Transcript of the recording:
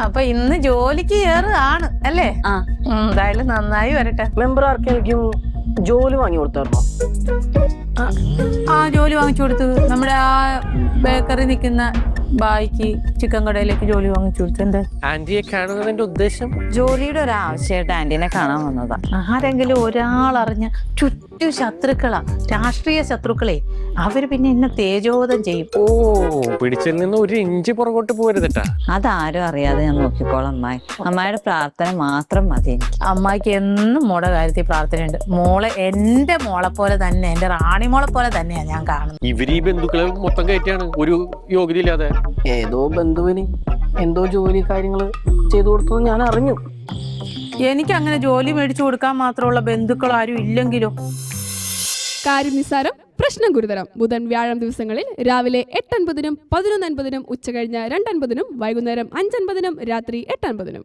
അപ്പൊ ഇന്ന് ജോലിക്ക് കയറുകയാണ് അല്ലേ? എന്തായാലും നന്നായി വരട്ടെ. മെമ്പർ ആർക്കെങ്കിലും ജോലി വാങ്ങി കൊടുത്തായിരുന്നോ? ആ ജോലി വാങ്ങിച്ചു കൊടുത്തു. നമ്മുടെ ആ ബേക്കറി നിൽക്കുന്ന ബായിക്ക് ചിക്കൻ കടയിലേക്ക് ജോലി വാങ്ങിച്ചു കൊടുത്തു. എന്താ ആന്റിയെ കാണുന്നതിന്റെ ഉദ്ദേശം? ജോലിയുടെ ഒരു ആവശ്യമായിട്ട് ആന്റീനെ കാണാൻ വന്നതാ. ആരെങ്കിലും ഒരാളറിഞ്ഞ ചുറ്റും ശത്രുക്കളാ, രാഷ്ട്രീയ ശത്രുക്കളെ. അവര് പിന്നെ എന്നെ തേജോധം ചെയ്യും. ഓ, പിടിച്ചിൽ നിന്ന് ഒരു ഇഞ്ച് പുറകോട്ട് പോരുതട്ടാ. അതാരും അറിയാതെ ഞാൻ നോക്കിക്കോളാം അമ്മായി. അമ്മായിയുടെ പ്രാർത്ഥന മാത്രം മതി എനിക്ക്. അമ്മായിക്ക് എന്നും മോളുടെ കാര്യത്തിൽ പ്രാർത്ഥനയുണ്ട്. മോളെ എന്റെ മോളെ പോലെ തന്നെ, എന്റെ റാണി മോളെ പോലെ തന്നെയാ ഞാൻ കാണുന്നത്. ഇവര് ഈ ബന്ധുക്കളെ മൊത്തം കയറ്റിയാണ്, ഒരു യോഗ്യത ഇല്ലാതെ. ഏതോ ബന്ധുവിന് എന്തോ ജോലി കാര്യങ്ങള് ചെയ്തു കൊടുത്തത് ഞാൻ അറിഞ്ഞു. എനിക്ക് അങ്ങനെ ജോലി മേടിച്ചു കൊടുക്കാൻ മാത്രമുള്ള ബന്ധുക്കൾ ആരും ഇല്ലെങ്കിലോ? കാര്യം നിസ്സാരം, പ്രശ്നം ഗുരുതരം. ബുധൻ വ്യാഴം ദിവസങ്ങളിൽ രാവിലെ 8:50, 11:50, ഉച്ചകഴിഞ്ഞ് 2:50, വൈകുന്നേരം 5:50, രാത്രി 8:50.